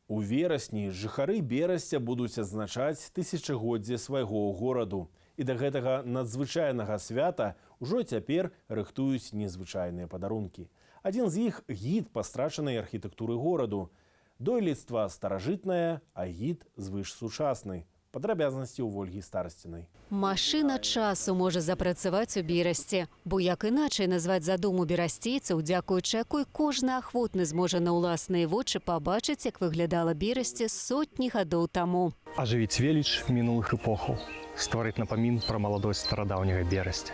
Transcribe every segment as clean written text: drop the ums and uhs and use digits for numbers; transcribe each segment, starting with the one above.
У верасні жыхары Берасця будуць адзначаць тысячагоддзе свайго гораду. І да гэтага надзвычайнага свята ўжо цяпер рыхтуюць незвычайныя падарункі. Адзін з іх гід па страчанай архітэктуры гораду. Дойлідства старажытнае, а гід звышсучасны. Падрабязнасці ў Вольгі Старасцінай. Машына часу можа запрацаваць у Берасці, бо як іначай назваць задуму берасцейцаў, дзякуючы якой кожны ахвотны зможа на ўласныя вочы пабачыць, як выглядала Берасце сотні гадоў таму. Ажывіць веліч мінулых эпохаў, стварыць напамін пра маладосць старадаўняга Берасця.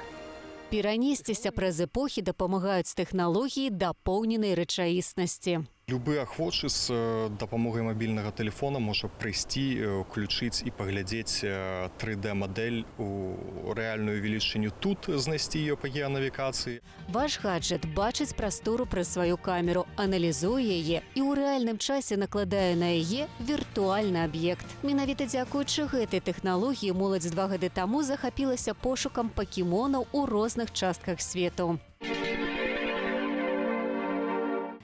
Перанесціся праз эпохі дапамагаюць тэхналогіі дапоўненай рэчаіснасці. Любы ахвочы з дапамогай мабільнага тэлефона можа прыйсці, уключыць і паглядзець 3D-мадэль у рэальную велічыню тут, знайсці ее па геанавігацыі. Ваш гаджет бачыць прастору праз сваю камеру, аналізуе яе і ў рэальным часе накладае на яе віртуальны аб'ект. Менавіта дзякуючы гэтай тэхналогіі моладзь 2 гады таму захапілася пошукам пакемонаў у розных частках свету.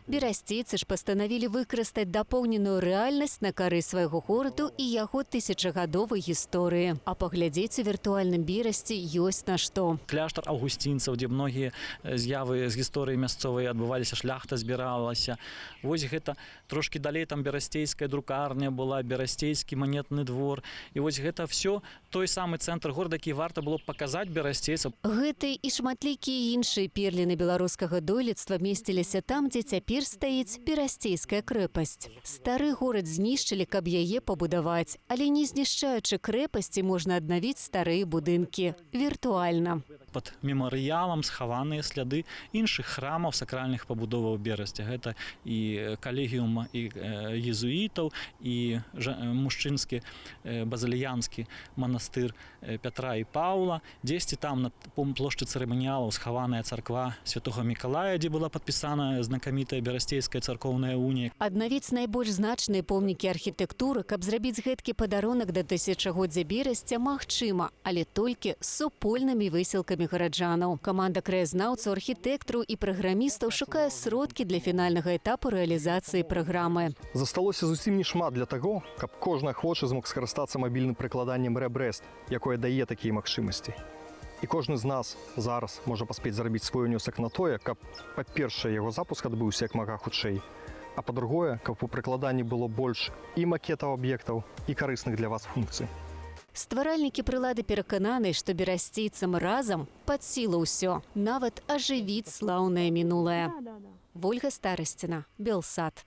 Берасцейцы ж пастанавілі выкарыстаць дапоўненую рэальнасць на карысць свайго гораду і яго тысячагадовай гісторыі. А паглядзець у віртуальным Берасці ёсць на што. Кляштар аўгусцінцаў, дзе многія з'явы з гісторыі мясцовай адбываліся, шляхта збіралася. Вось гэта трошкі далей там берасцейская друкарня была, берасцейскі манетны двор. І вось гэта все той самы цэнтр горада, які варта было паказаць берасцейцам. Гэты і шматлікія іншыя перліны беларускага дойлідства месціліся там, дзе цяпер стаіць берасцейская крэпасць. Стары горад знішчылі, каб яе пабудаваць, але не знішчаючы крэпасці можна аднавіць старыя будынкі віртуальна. Пад мемарыялам схаваныя сляды іншых храмаў сакральных пабудоваў Берасця. Гэта і калегіум і езуітаў, і мужчынскі базыльянскі манастыр Пятра і Паўла. Дзесьці там на плошчы цырыманіялаў схаваная царква Святога Мікалая, дзе была падпісана знакамітая Берасцейская царкоўная унія. Аднавіць найбольш значныя помнікі архітэктуры, каб зрабіць гэткі падарунак да тысячагоддзя Берасця, магчыма, але толькі з супольнымі высілкамі гараджанаў. Каманда краязнаўцаў, архітэктараў і праграмістаў шукае сродкі для фінальнага этапу рэалізацыі праграмы. Засталося зусім не шмат для таго, каб кожны ахвочы змог скарыстацца мабільным прыкладаннем РЭБРЭСТ, якое дае такія магчымасці. І кожны з нас зараз можа паспець зарабіць свой унёсак на тое, каб, па-першае, яго запуск адбыўся як мага хутчэй, а па-другое, каб у прыкладанні было больш і макетаў аб'ектаў, і карысных для вас функцый. Стваральнікі прылады перакананы, што берасцейцам разам пад сілу ўсё, нават ажывіць слаўнае мінулае. Вольга Старасціна, Белсат.